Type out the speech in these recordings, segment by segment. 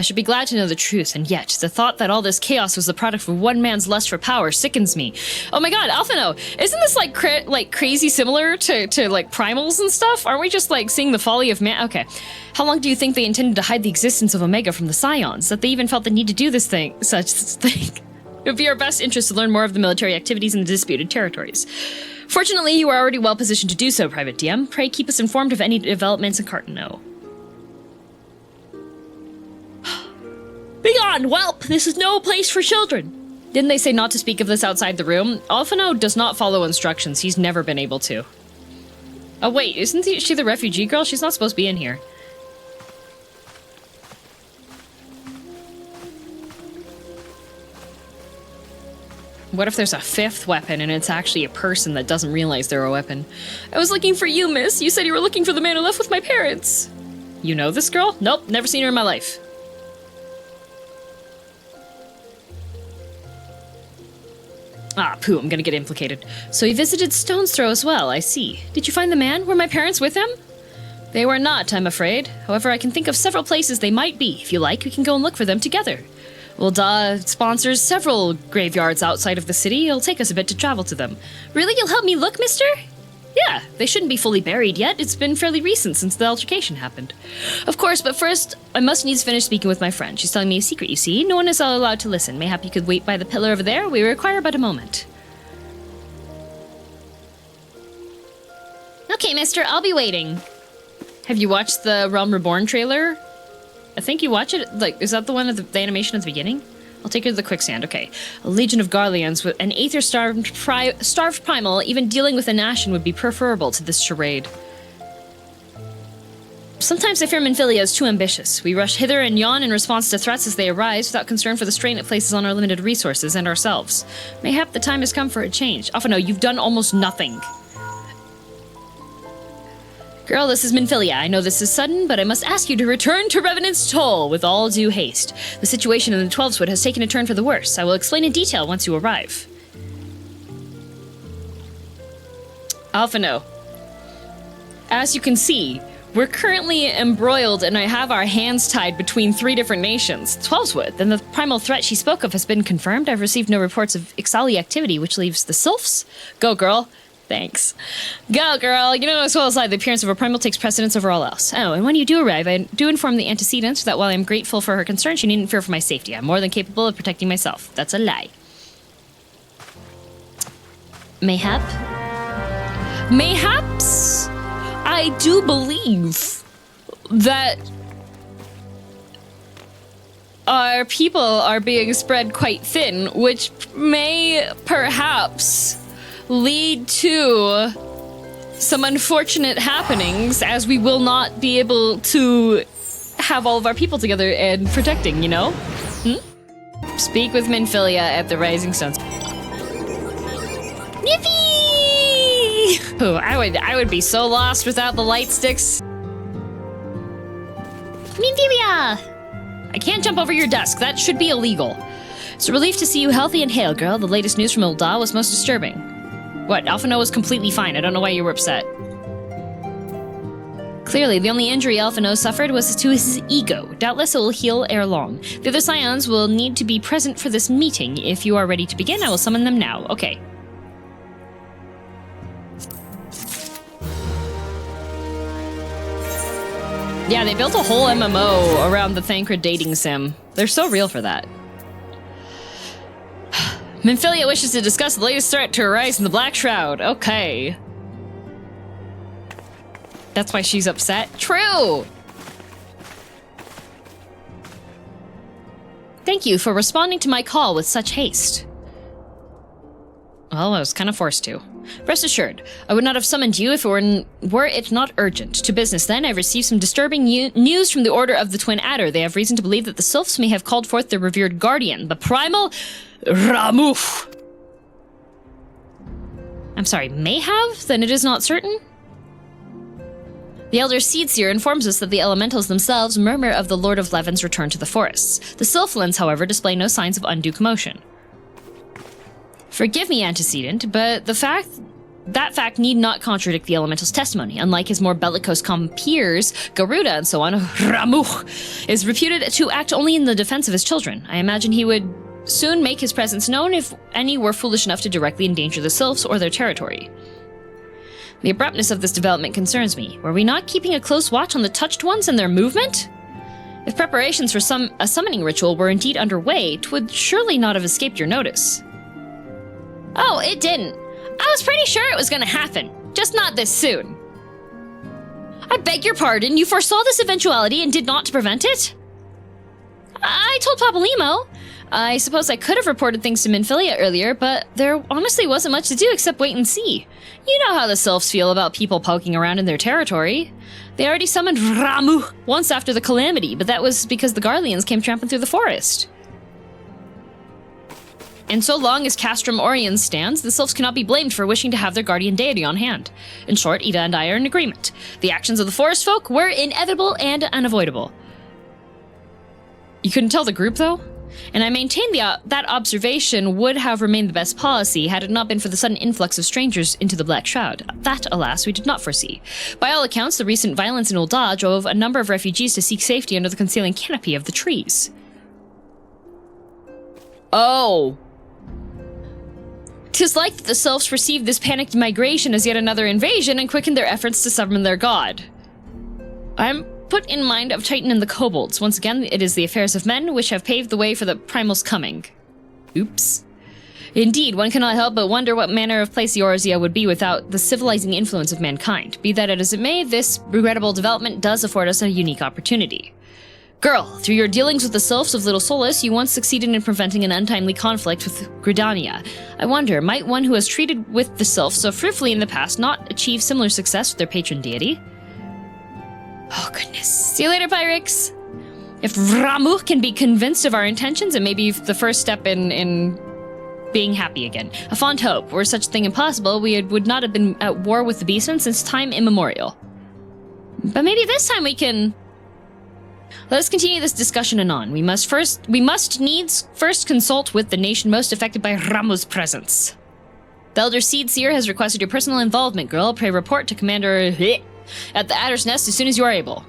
should be glad to know the truth, and yet the thought that all this chaos was the product of one man's lust for power sickens me. Oh my god, Alphino, isn't this like crazy similar to like primals and stuff? Aren't we just like seeing the folly of man? Okay. How long do you think they intended to hide the existence of Omega from the Scions, that they even felt the need to do this thing, such thing? It would be our best interest to learn more of the military activities in the disputed territories. Fortunately, you are already well positioned to do so, Private DM. Pray keep us informed of any developments in Cartano. Begone, whelp! This is no place for children! Didn't they say not to speak of this outside the room? Alphino does not follow instructions. He's never been able to. Oh wait, isn't she the refugee girl? She's not supposed to be in here. What if there's a fifth weapon and it's actually a person that doesn't realize they're a weapon? I was looking for you, miss. You said you were looking for the man who left with my parents. You know this girl? Nope, never seen her in my life. Ah, poo, I'm gonna get implicated. So he visited Stone's Throw as well, I see. Did you find the man? Were my parents with him? They were not, I'm afraid. However, I can think of several places they might be. If you like, we can go and look for them together. Ul'dah sponsors several graveyards outside of the city. It'll take us a bit to travel to them. Really? You'll help me look, mister? Yeah, they shouldn't be fully buried yet. It's been fairly recent since the altercation happened. Of course, but first, I must needs finish speaking with my friend. She's telling me a secret, you see. No one is allowed to listen. Mayhap you could wait by the pillar over there? We require but a moment. Okay, mister, I'll be waiting. Have you watched the Realm Reborn trailer? I think you watch it, like, is that the one of the animation at the beginning? I'll take her to the quicksand, okay. A legion of Garleans with an aether-starved primal, even dealing with a Nashon would be preferable to this charade. Sometimes I fear Minfilia is too ambitious. We rush hither and yon in response to threats as they arise, without concern for the strain it places on our limited resources and ourselves. Mayhap the time has come for a change. Alphino, you've done almost nothing. Girl, this is Minfilia. I know this is sudden, but I must ask you to return to Revenant's Toll with all due haste. The situation in the Twelveswood has taken a turn for the worse. I will explain in detail once you arrive. Alphino, as you can see, we're currently embroiled and I have our hands tied between 3 different nations. Twelveswood, then the primal threat she spoke of has been confirmed. I've received no reports of Ixali activity, which leaves the Sylphs. Go, girl. Thanks. Go, girl. You know as well as I, the appearance of a primal takes precedence over all else. Oh, and when you do arrive, I do inform the antecedent that while I'm grateful for her concern, she needn't fear for my safety. I'm more than capable of protecting myself. That's a lie. Mayhap? Mayhaps? I do believe that our people are being spread quite thin, which may perhaps lead to some unfortunate happenings, as we will not be able to have all of our people together and protecting, you know? Speak with Minfilia at the Rising Suns. Yippee! Oh, I would be so lost without the light sticks. Minfilia! I can't jump over your desk. That should be illegal. It's a relief to see you healthy and hale, girl. The latest news from Ul'dah was most disturbing. What? Alphino was completely fine. I don't know why you were upset. Clearly, the only injury Alphino suffered was to his ego. Doubtless it will heal ere long. The other Scions will need to be present for this meeting. If you are ready to begin, I will summon them now. Okay. Yeah, they built a whole MMO around the Thancred dating sim. They're so real for that. Minfilia wishes to discuss the latest threat to arise in the Black Shroud. Okay. That's why she's upset? True! Thank you for responding to my call with such haste. Well, I was kind of forced to. Rest assured, I would not have summoned you if it were it not urgent. To business then, I've received some disturbing news from the Order of the Twin Adder. They have reason to believe that the Sylphs may have called forth their revered guardian, the primal Ramuh. I'm sorry, may have? Then it is not certain? The Elder Seedseer informs us that the elementals themselves murmur of the Lord of Levin's return to the forests. The Sylphlins, however, display no signs of undue commotion. Forgive me, antecedent, but the fact that fact need not contradict the elemental's testimony. Unlike his more bellicose compeers, Garuda and so on, Ramuh is reputed to act only in the defense of his children. I imagine he would soon make his presence known if any were foolish enough to directly endanger the sylphs or their territory. The abruptness of this development concerns me. Were we not keeping a close watch on the touched ones and their movement? If preparations for a summoning ritual were indeed underway, 'twould surely not have escaped your notice. Oh, it didn't. I was pretty sure it was gonna happen, just not this soon. I beg your pardon, you foresaw this eventuality and did not to prevent it? I told Papalymo. I suppose I could have reported things to Minfilia earlier, but there honestly wasn't much to do except wait and see. You know how the sylphs feel about people poking around in their territory. They already summoned Ramuh once after the calamity, but that was because the Garleans came tramping through the forest. And so long as Castrum Oriens stands, the sylphs cannot be blamed for wishing to have their guardian deity on hand. In short, Ida and I are in agreement. The actions of the forest folk were inevitable and unavoidable. You couldn't tell the group, though? And I maintain that observation would have remained the best policy had it not been for the sudden influx of strangers into the Black Shroud. That, alas, we did not foresee. By all accounts, the recent violence in Ul'dah drove a number of refugees to seek safety under the concealing canopy of the trees. Oh. 'Tis like that the sylphs perceived this panicked migration as yet another invasion and quickened their efforts to summon their god. I'm put in mind of Titan and the kobolds. Once again, it is the affairs of men which have paved the way for the primal's coming. Oops. Indeed, one cannot help but wonder what manner of place Eorzea would be without the civilizing influence of mankind. Be that as it may, this regrettable development does afford us a unique opportunity. Girl, through your dealings with the sylphs of Little Solace, you once succeeded in preventing an untimely conflict with Gridania. I wonder, might one who has treated with the sylphs so fruitfully in the past not achieve similar success with their patron deity? Oh, goodness. See you later, Pyrex. If Ramuh can be convinced of our intentions, it may be the first step in being happy again. A fond hope. Were such a thing impossible, we would not have been at war with the beastmen since time immemorial. But maybe this time we can... Let us continue this discussion anon. We must needs first consult with the nation most affected by Ramuh's presence. The Elder Seed Seer has requested your personal involvement, girl. Pray report to Commander... at the Adder's Nest as soon as you are able.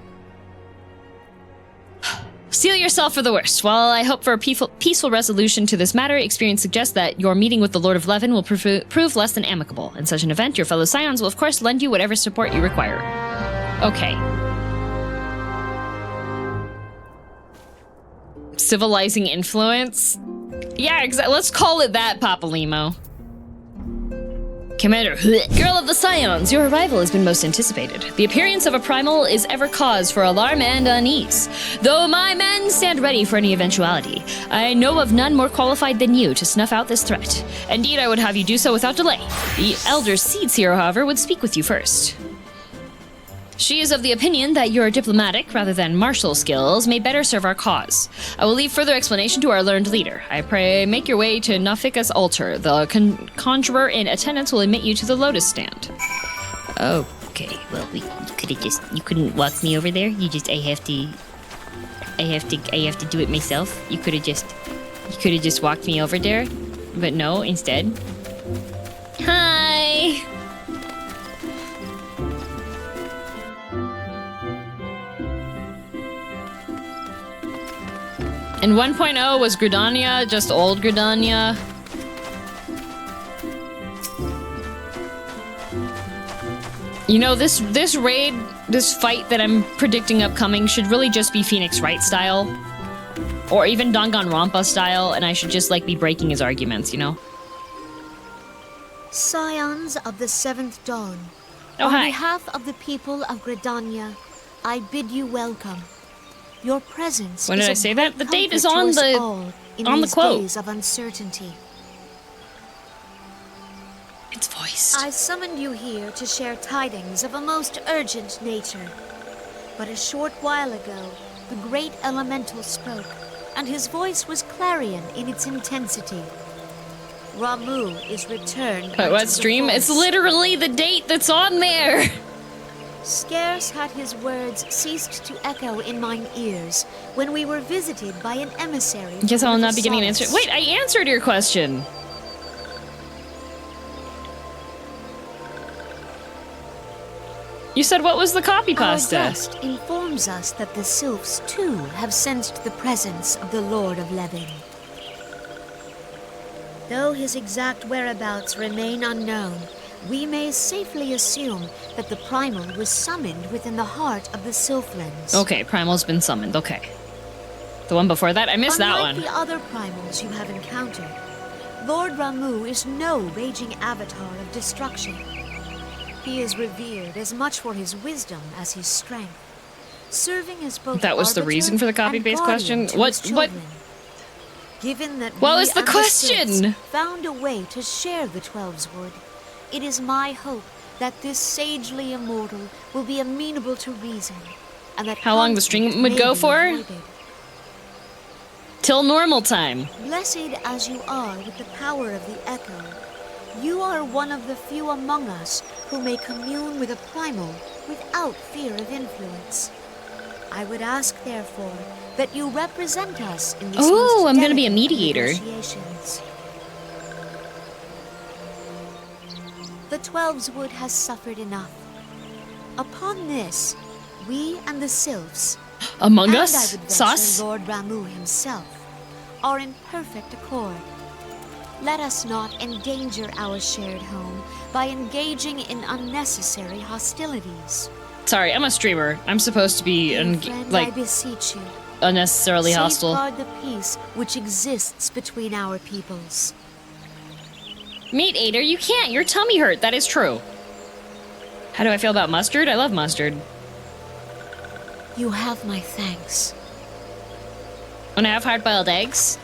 Steel yourself for the worst. While I hope for a peaceful resolution to this matter, experience suggests that your meeting with the Lord of Levin will prove less than amicable. In such an event, your fellow Scions will of course lend you whatever support you require. Okay. Civilizing influence? Yeah, let's call it that, Papalymo. Commander, Girl of the Scions, your arrival has been most anticipated. The appearance of a primal is ever cause for alarm and unease. Though my men stand ready for any eventuality, I know of none more qualified than you to snuff out this threat. Indeed, I would have you do so without delay. The Elder Seed Seer, however, would speak with you first. She is of the opinion that your diplomatic, rather than martial skills, may better serve our cause. I will leave further explanation to our learned leader. I pray make your way to Nafika's altar. The conjurer in attendance will admit you to the lotus stand. Okay, well, you couldn't walk me over there? I have to do it myself? You could have just walked me over there? But no, instead. Hi! And 1.0 was Gridania, just old Gridania. You know, this raid, this fight that I'm predicting upcoming should really just be Phoenix Wright style. Or even Danganronpa style, and I should just, like, be breaking his arguments, you know? Scions of the Seventh Dawn. Oh, hi. On behalf of the people of Gridania, I bid you welcome. Your presence. When did I say that? The date is on the quote. Days of uncertainty. It's voiced. I summoned you here to share tidings of a most urgent nature. But a short while ago, the great elemental spoke, and his voice was clarion in its intensity. Ramuh is returned. But what stream? It's literally the date that's on there. Scarce had his words ceased to echo in mine ears when we were visited by an emissary. Guess I'll not be getting an answer. Wait, I answered your question. You said what was the copy Our pasta? guest informs us that the sylphs, too, have sensed the presence of the Lord of Levin. Though his exact whereabouts remain unknown, we may safely assume that the primal was summoned within the heart of the Sylphlands. Okay, Primal's been summoned, okay. The one before that? I missed that one. Unlike the other primals you have encountered, Lord Ramuh is no raging avatar of destruction. He is revered as much for his wisdom as his strength, serving as both That was the arbiter reason for the copy-paste and guardian question? to What- his children. Given that What we was the and question? Sylphs found a way to share the Twelve's Wood, it is my hope that this sagely immortal will be amenable to reason, and that How long the stream conflict would may go be for? avoided. Till normal time. Blessed as you are with the power of the echo, you are one of the few among us who may commune with a primal without fear of influence. I would ask, therefore, that you represent us in these Oh, most I'm gonna be a delicate mediator. negotiations. The Twelve's Wood has suffered enough. Upon this, we and the Sylphs, Among and Us? I would venture Sus? Lord Ramuh himself, are in perfect accord. Let us not endanger our shared home by engaging in unnecessary hostilities. Sorry, I'm a streamer. I'm supposed to be, Dear friend, I like, beseech you, unnecessarily hostile. safeguard the peace which exists between our peoples. Meat Eater, you can't. Your tummy hurt. That is true. How do I feel about mustard? I love mustard. You have my thanks. When I have hard-boiled eggs,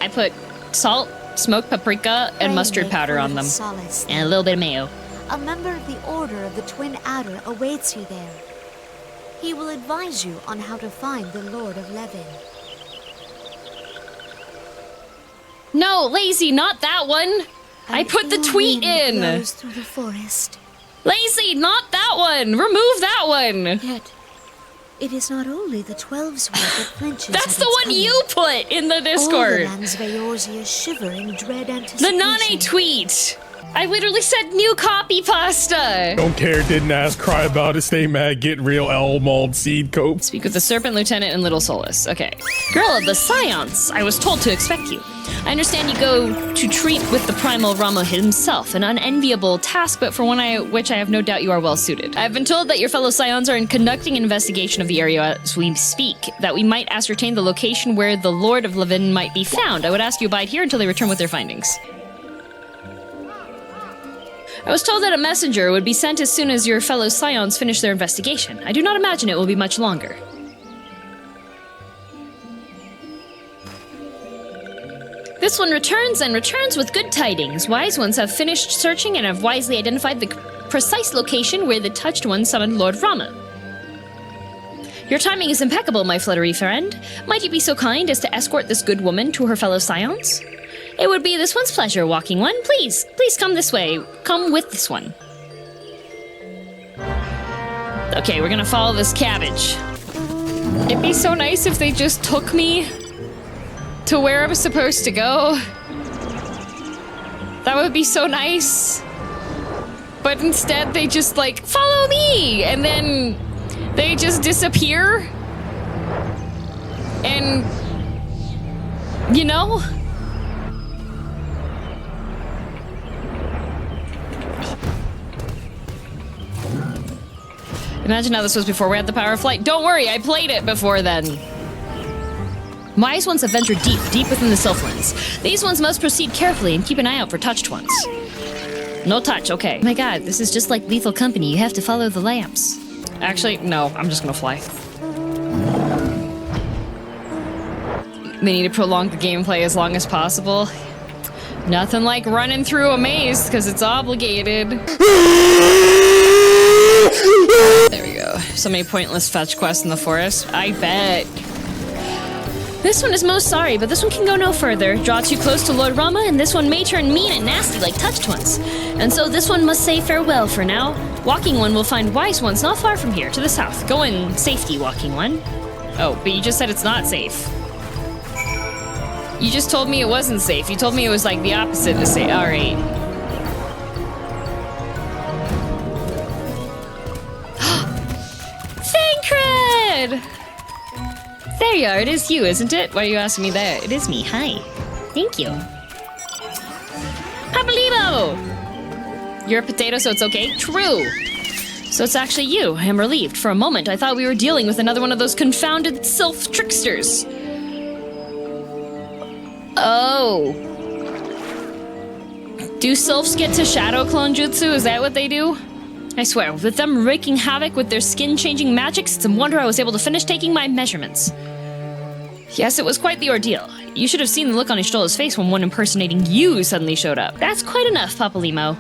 I put salt, smoked paprika, and Pray mustard make powder on little them. solace And a then. little bit of mayo. A member of the Order of the Twin Adder awaits you there. He will advise you on how to find the Lord of Levin. No, Lazy, not that one! I An put the ill tweet wind in! blows through the forest. Lazy, not that one! Remove that one! Yet, it is not only the Twelve's Wood that flinches That's at the its one you put in the All the Discord! lands Veorzia shiver in dread The anticipation. Nane tweet! I literally said new copy pasta! Don't care, didn't ask, cry about it, stay mad, get real, Elmald, seed cope. Speak with the Serpent Lieutenant and Little Solus. Okay. Girl of the Scions, I was told to expect you. I understand you go to treat with the primal Ramuh himself, an unenviable task, but for one which I have no doubt you are well suited. I have been told that your fellow Scions are conducting an investigation of the area as we speak, that we might ascertain the location where the Lord of Levin might be found. I would ask you abide here until they return with their findings. I was told that a messenger would be sent as soon as your fellow Scions finish their investigation. I do not imagine it will be much longer. This one returns and returns with good tidings. Wise ones have finished searching and have wisely identified the precise location where the touched one summoned Lord Ramuh. Your timing is impeccable, my fluttery friend. Might you be so kind as to escort this good woman to her fellow Scions? It would be this one's pleasure, Walking One. Please come this way. Come with this one. Okay, we're gonna follow this cabbage. It'd be so nice if they just took me to where I was supposed to go. That would be so nice. But instead they just like, follow me! And then they just disappear. And, you know? Imagine how this was before we had the power of flight. Don't worry, I played it before then. Wise ones have ventured deep, deep within the Sylphlands. These ones must proceed carefully and keep an eye out for touched ones. No touch, okay. My god, this is just like Lethal Company. You have to follow the lamps. Actually, no, I'm just gonna fly. They need to prolong the gameplay as long as possible. Nothing like running through a maze, because it's obligated. There we go. So many pointless fetch quests in the forest. I bet. This one is most sorry, but this one can go no further. Draw too close to Lord Ramuh, and this one may turn mean and nasty like touched ones. And so this one must say farewell for now. Walking One will find wise ones not far from here, to the south. Go in safety, Walking One. Oh, but you just said it's not safe. You just told me it wasn't safe. You told me it was like the opposite of safe. Alright. There you are. It is you, isn't it? Why are you asking me that? It is me. Hi. Thank you. Papolimo! You're a potato, so it's okay? True. So it's actually you. I am relieved. For a moment, I thought we were dealing with another one of those confounded sylph tricksters. Oh. Do sylphs get to shadow clone jutsu? Is that what they do? I swear, with them wreaking havoc with their skin-changing magics, it's a wonder I was able to finish taking my measurements. Yes, it was quite the ordeal. You should have seen the look on Ishtola's face when one impersonating you suddenly showed up. That's quite enough, Papolimo.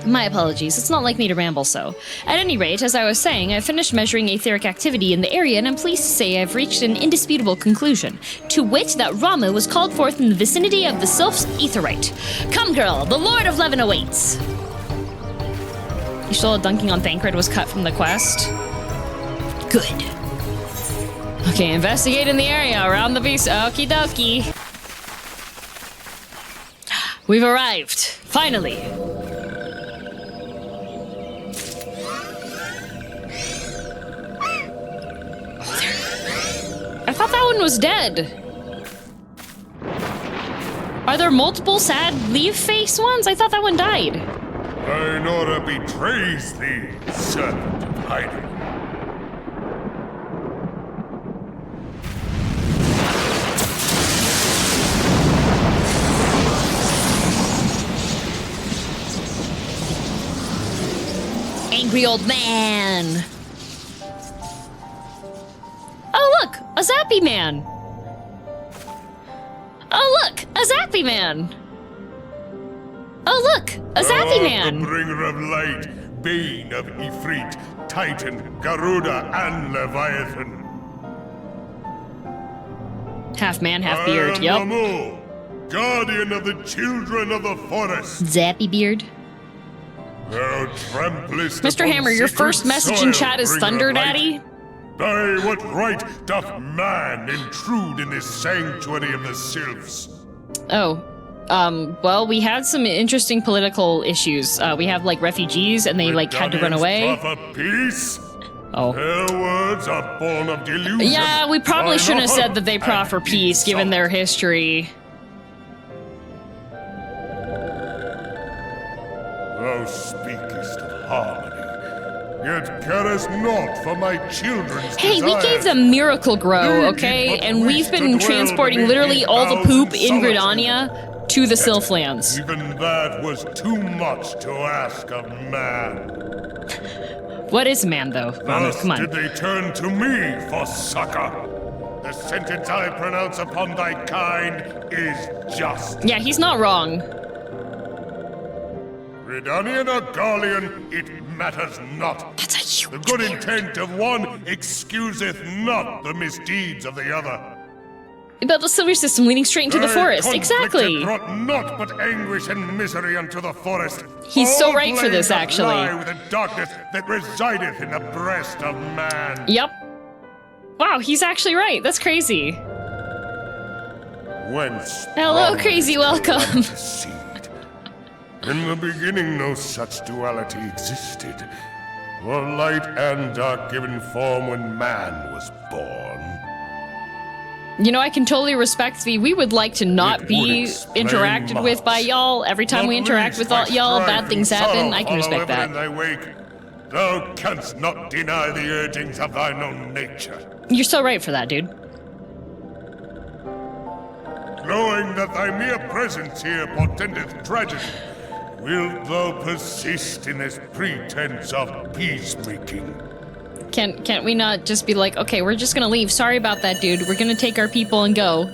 My apologies, it's not like me to ramble so. At any rate, as I was saying, I finished measuring etheric activity in the area and I'm pleased to say I've reached an indisputable conclusion. To wit, that Ramuh was called forth in the vicinity of the Sylph's Aetheryte. Come girl, the Lord of Levin awaits! Ishtola dunking on Thancred was cut from the quest. Good. Okay, investigate in the area around the beast. Okie dokie. We've arrived. Finally. I thought that one was dead. Are there multiple sad leaf-face ones? I thought that one died. Thine order betrays thee, servant of hiding. Angry old man. Oh look, a zappy man. Oh look, a zappy man. Oh look, a zappy man. The bringer of light, bane of Ifrit, Titan, Garuda, and Leviathan. Half man, half beard, I am yup. Ramuh, guardian of the children of the forest. Zappy beard. Thou tramplest Mr. upon Hammer, your sacred first message in soil, chat is bringer of thunder, light. daddy? By what right doth man intrude in this sanctuary of the sylphs? Oh, well, we had some interesting political issues. We have, like, refugees, and they, like, had to run away. Proffer peace? Oh. Their words are born of delusion. Yeah, we probably Thine shouldn't have said offer that they proffer and peace, given insult. their history. Thou speakest of harmony, yet carest not for my children's Hey, we desires. gave them Miracle Grow, They okay? did but And wish we've to been dwell transporting beneath literally all the poop in solitude. Gridania to the Sylphlands. Even that was too much to ask of man. What is man, though? Ramuh, Thus come on. did they turn to me for succor. The sentence I pronounce upon thy kind is just. Yeah, he's not wrong. Gridanian or Garlean, it matters not. That's a huge The good beard. intent of one excuseth not the misdeeds of the other. About the silver system leading straight into the Thy forest. conflict Exactly. hath brought naught but anguish and misery unto the forest. He's so All right for blame this, doth actually. lie with the darkness that resideth in the breast of man. Yep. Wow, he's actually right. That's crazy. Whence Hello, sprung crazy, this welcome. calamitous seed? In the beginning, no such duality existed. For light and dark given form when man was born. You know, I can totally respect the we would like to not It be would explain interacted with by much. y'all. Every time we Not interact least with all by y'all, strife bad and things happen. sorrow I can follow respect ever in that. thy wake. Thou canst not deny the urgings of thine own nature. You're so right for that, dude. Knowing that thy mere presence here portendeth tragedy, wilt thou persist in this pretense of peacemaking? Can't we not just be like, okay, we're just gonna leave. Sorry about that, dude. We're gonna take our people and go.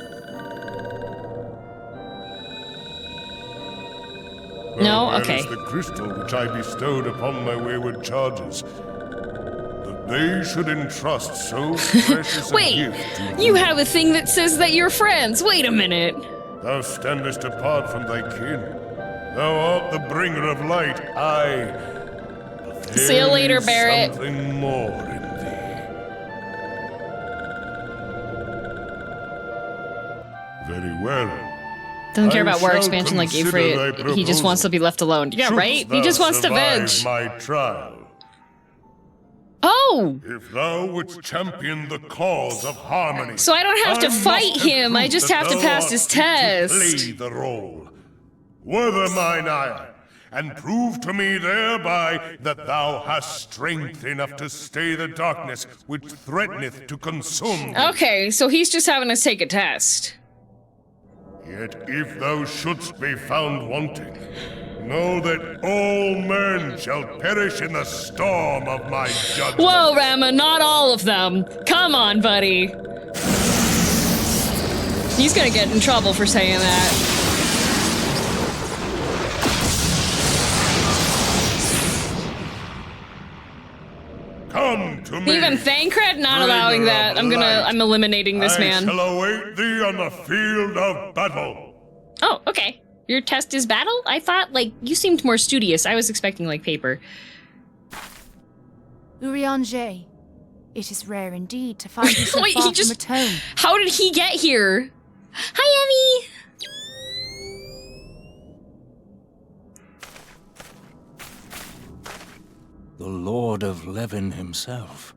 No? Where Okay. is the crystal which I bestowed upon my wayward charges? That they should entrust so precious a Wait, gift to you thee. have a thing that says that you're friends. Wait a minute. Thou standest apart from thy kin. Thou art the bringer of light, aye. But See you there later, is Barrett. Something more in thee. Very well. Doesn't care I about war shall expansion like consider Ifrit. thy He just wants to be left alone. Yeah, Shouldst right? He thou just wants to survive veg. my trial. Oh! If thou wouldst champion the cause of harmony, So I don't have to must fight him, I conclude just that have to thou pass art his fit to test. Play the role. Wither mine ire, and prove to me thereby that thou hast strength enough to stay the darkness which threateneth to consume thee. Okay, so he's just having us take a test. Yet if thou shouldst be found wanting, know that all men shall perish in the storm of my judgment. Whoa, Ramuh, not all of them. Come on, buddy. He's gonna get in trouble for saying that. Come to me. Even Thancred not allowing bringer that. of light. I'm eliminating this I man. shall await thee on the field of battle. Oh, okay. Your test is battle? I thought, like, you seemed more studious. I was expecting, like, paper. Urianger, it is rare indeed to find you so Wait, far he from just... a tome. How did he get here? Hi, Emmy! The Lord of Levin himself.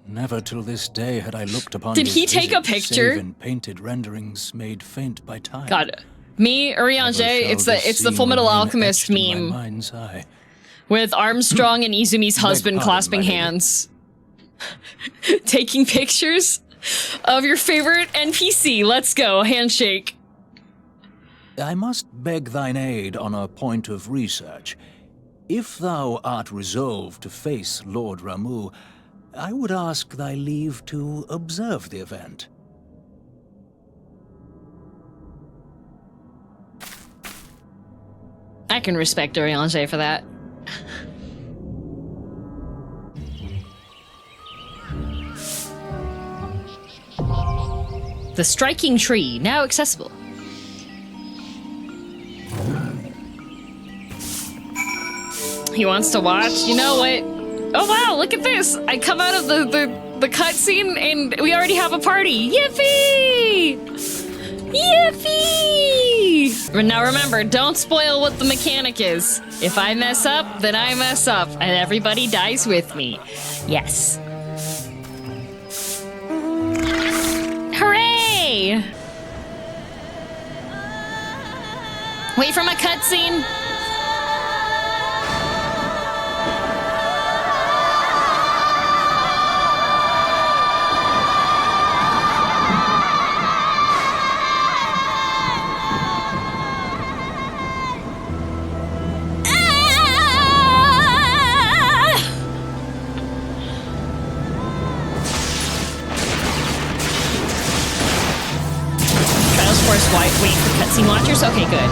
Never till this day had I looked upon Did his he take a visage, picture? save in painted renderings made faint by time. God. Me, Urianger, it's the Full Metal Alchemist meme. Mind's eye. With Armstrong and Izumi's husband pardon, clasping my lady. hands. Taking pictures of your favorite NPC. Let's go. Handshake. I must beg thine aid on a point of research. If thou art resolved to face Lord Ramuh, I would ask thy leave to observe the event. I can respect Urianger for that. The striking tree, now accessible. He wants to watch. You know what? Oh wow, look at this! I come out of the cutscene and we already have a party. Yippee! Yippee! But now remember, don't spoil what the mechanic is. If I mess up, then I mess up, and everybody dies with me. Yes. Hooray! Wait for my cutscene. Wait for cutscene watchers? Okay, good.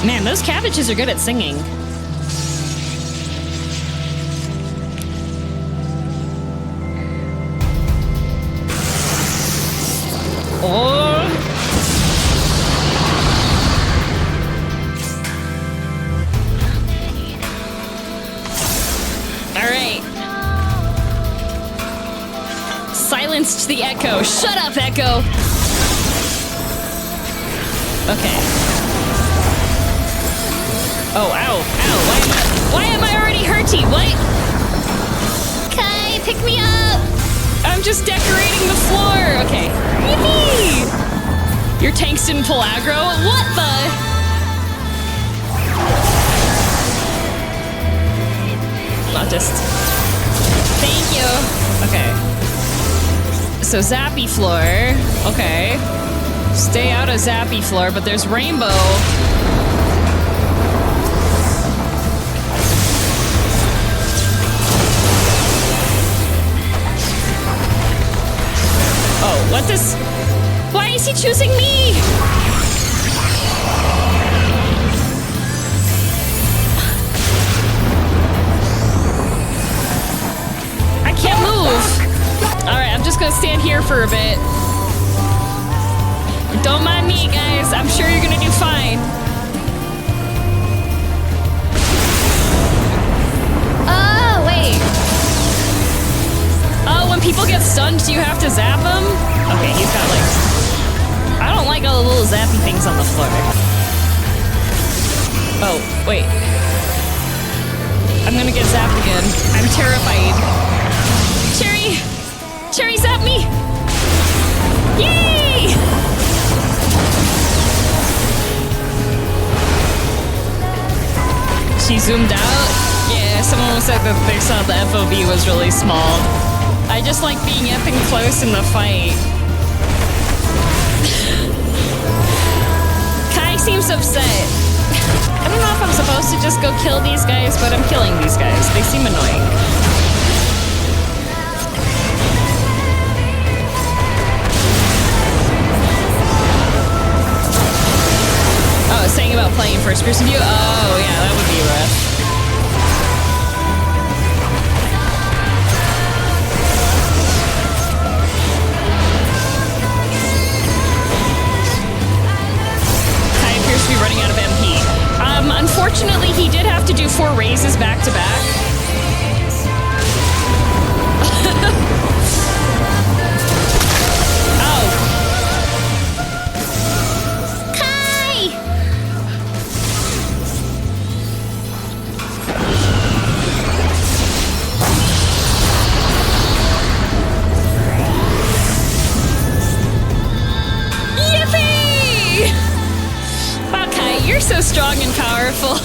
Man, those cabbages are good at singing. Oh! All right. Silenced the echo. Shut up, echo! Okay. Oh, ow, ow, why am I already hurty? What? Kai, pick me up! I'm just decorating the floor! Okay. Yippee! Your tanks didn't pull aggro? What the? Not just... Thank you. Okay. So Zappy floor, okay. Stay out of Zappy floor, but there's Rainbow. Oh, what this? Why is he choosing me? I can't move. Alright, I'm just gonna stand here for a bit. Don't mind me, guys. I'm sure you're gonna do fine. Oh, wait. Oh, when people get stunned, do you have to zap them? Okay, he's got like... I don't like all the little zappy things on the floor. Oh, wait. I'm gonna get zapped again. I'm terrified. Cherry! Cherry, zap me! Yay! She zoomed out? Yeah, someone said that they saw the FOV was really small. I just like being up and close in the fight. Kai seems upset. I don't know if I'm supposed to just go kill these guys, but I'm killing these guys. They seem annoying. Oh, saying about playing first person view? Oh, yeah, that would be rough. Kai appears to be running out of MP. Unfortunately, he did have to do 4 raises back to back. Oh. Kai! Yippee! Wow, Kai, you're so strong and powerful.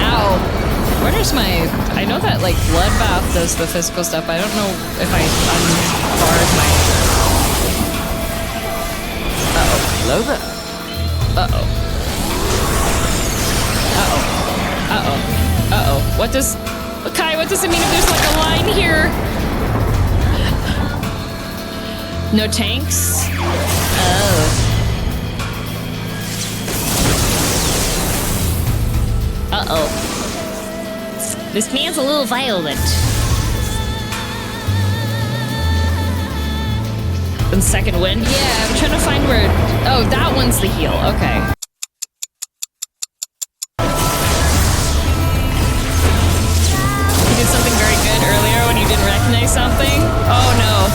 Ow. Where's my... I know that, like, Bloodbath does the physical stuff. I don't know if I unbarred my... Uh-oh. Hello there. Uh-oh. Uh-oh. Uh-oh. Uh-oh. What does... Kai, what does it mean if there's, like, a line here? No tanks? Oh. Uh-oh. This man's a little violent. And second wind? Yeah, I'm trying to find where... Oh, that one's the heal. Okay. You did something very good earlier when you didn't recognize something? Oh, no.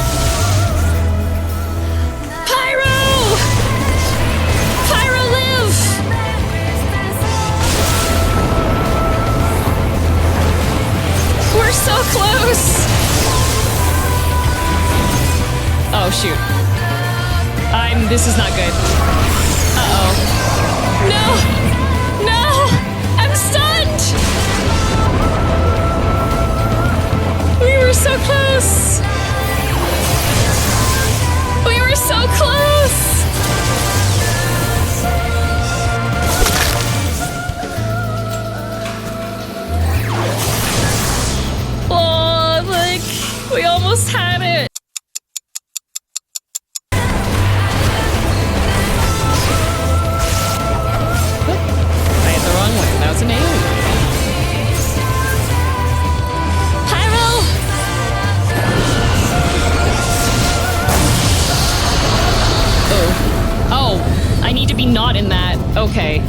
Pyro! Pyro, live! We're so close! Oh, shoot. This is not good. Uh-oh. No! No! I'm stunned! We were so close! We were so close! Oh, like, we almost had it. That's an alien. Pyro! Oh. Oh, I need to be not in that. Okay.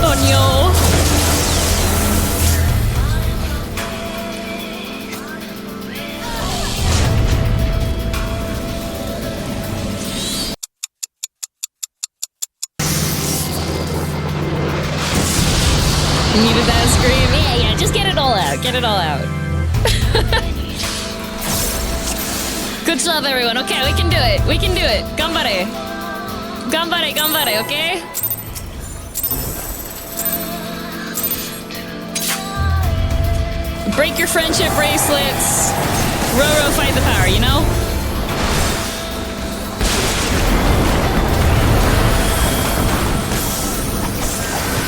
Oh no. Needed that scream? Yeah, just get it all out. Get it all out. Good job, everyone. Okay, we can do it. We can do it. Ganbare. Ganbare, ganbare, okay? Break your friendship bracelets. Roro, fight the power, you know?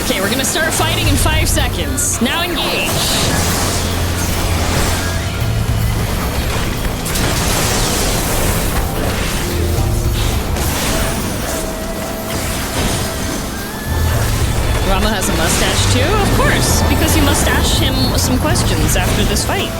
Okay, we're gonna start fighting in 5 seconds. Now engage. Ramuh has a mustache too? Of course, because you mustache him some questions after this fight.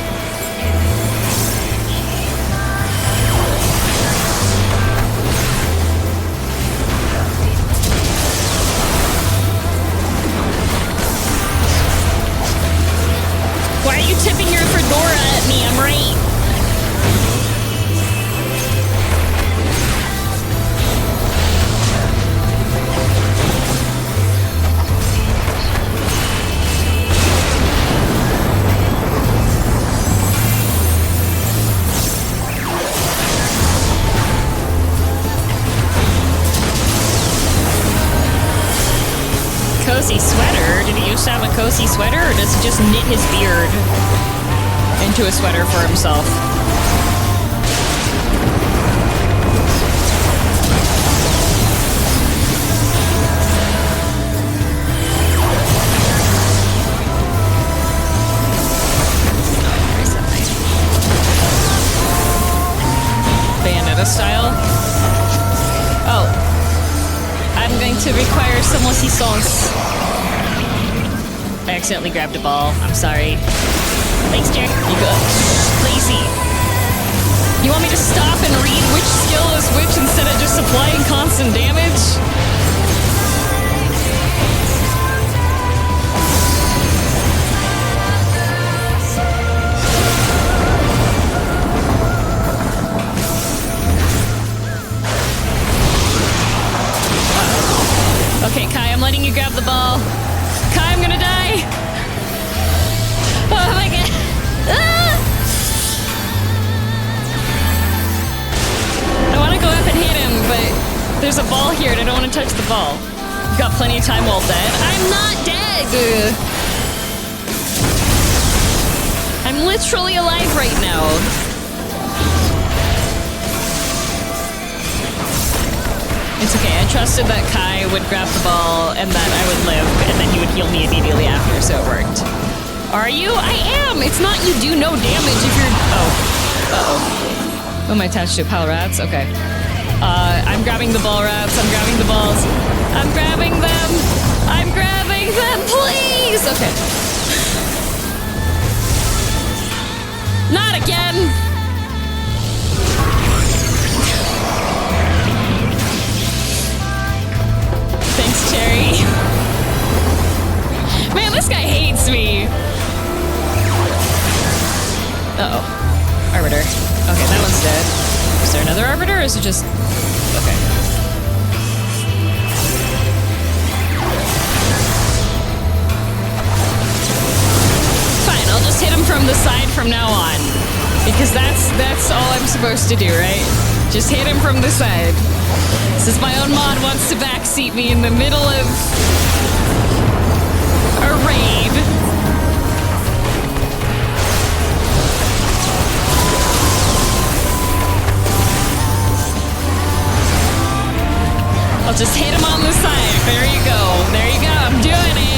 Why are you tipping your cozy sweater. Did he used to have a cozy sweater, or does he just knit his beard into a sweater for himself? Bayonetta style? Oh. I'm going to require some assistance. I accidentally grabbed a ball. I'm sorry. Thanks, Jack. You go. Lazy. You want me to stop and read which skill is which instead of just applying constant damage? Okay, Kai, I'm letting you grab the ball. Kai, I'm gonna die! Oh my god! Ah! I wanna go up and hit him, but there's a ball here and I don't wanna touch the ball. You've got plenty of time while dead. I'm not dead! I'm literally alive right now. It's okay, I trusted that Kai would grab the ball and that I would live, and then he would heal me immediately after, so it worked. Are you? I am! It's not you do no damage if you're... Oh. Uh-oh. Who am I attached to? Pile rats? Okay. I'm grabbing the ball rats, I'm grabbing the balls. I'm grabbing them! I'm grabbing them, please! Okay. Not again! Thanks, Cherry. Man, this guy hates me. Uh-oh. Arbiter. Okay, that one's dead. Is there another Arbiter, or is it just... Okay. Fine, I'll just hit him from the side from now on. Because that's all I'm supposed to do, right? Just hit him from the side. Since my own mod wants to backseat me in the middle of a raid. I'll just hit him on the side. There you go. There you go. I'm doing it.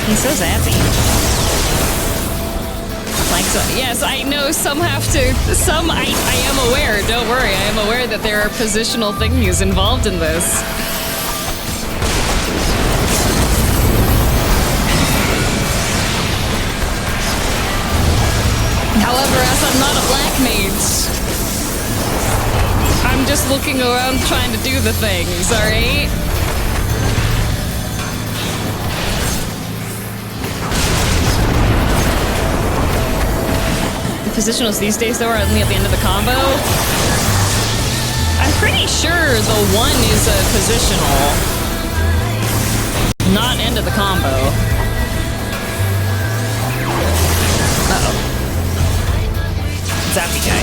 He's so zappy. Like, so, yes, I know some have to, some I am aware, don't worry, I am aware that there are positional things involved in this. However, as I'm not a black mage, I'm just looking around trying to do the things, alright? Positionals these days, though, are only at the end of the combo. I'm pretty sure the one is a positional, not end of the combo. Uh-oh. Zappy guy.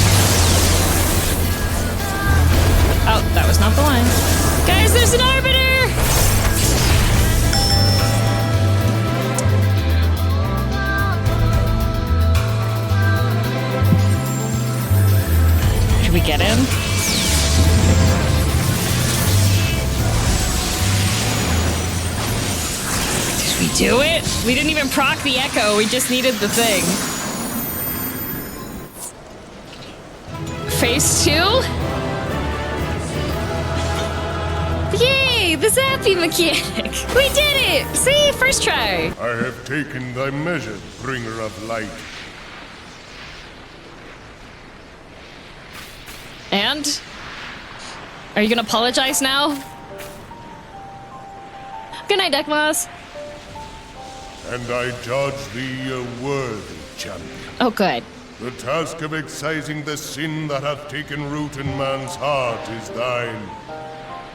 Oh, that was not the one. Guys, there's an Arbiter! We get him? Did we do it? We didn't even proc the echo, we just needed the thing. Phase 2? Yay! The zappy mechanic! We did it! See? First try! I have taken thy measure, bringer of light. And? Are you gonna apologize now? Good night, Dekmos. And I judge thee a worthy champion. Oh, good. The task of excising the sin that hath taken root in man's heart is thine.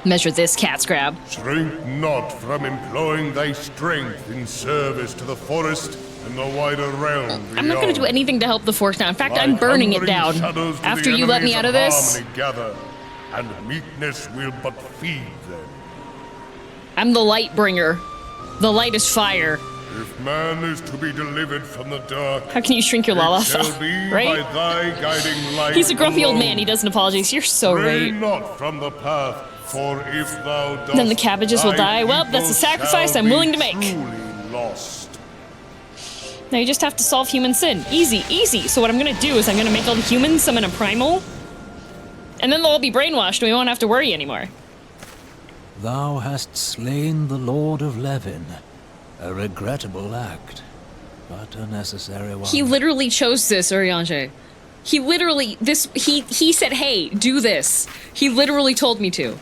Measure this, cat scrab. Shrink not from employing thy strength in service to the forest and the wider realm beyond. I'm not gonna do anything to help the forest now. In fact, I'm burning it down. After you let me out of this, gather, and meekness will but feed them. I'm the light bringer. The light is fire. If man is to be delivered from the dark, How can you shrink your lala? it shall be Right? by thy guiding light. He's a grumpy old alone. man. He doesn't apologize. You're so Stray right. not from the path, for if thou dost, Then the cabbages will thy die. Well, that's a people sacrifice shall I'm willing to be make. truly lost. Now you just have to solve human sin. Easy, easy. So what I'm gonna do is I'm gonna make all the humans summon a primal, and then they'll all be brainwashed and we won't have to worry anymore. Thou hast slain the Lord of Levin. A regrettable act, but a necessary one. He literally chose this, Urianger. He literally, he said, hey, do this. He literally told me to.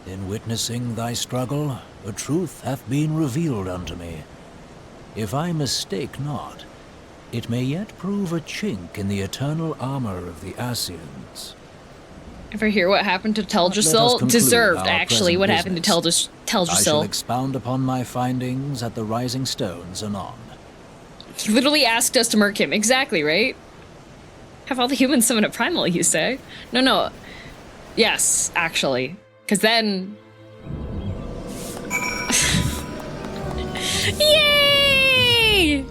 In witnessing thy struggle, a truth hath been revealed unto me. If I mistake not, it may yet prove a chink in the eternal armor of the Assyrians. Ever hear what happened to Let us Teldrassil? conclude Deserved, our actually, present what happened to business. I shall Teldrassil. expound upon my findings at the Rising Stones anon. He literally asked us to murk him. Exactly, right? Have all the humans summon a primal, you say? No. Yes, actually. Because then... Yay!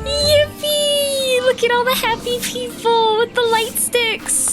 Yippee! Look at all the happy people with the light sticks!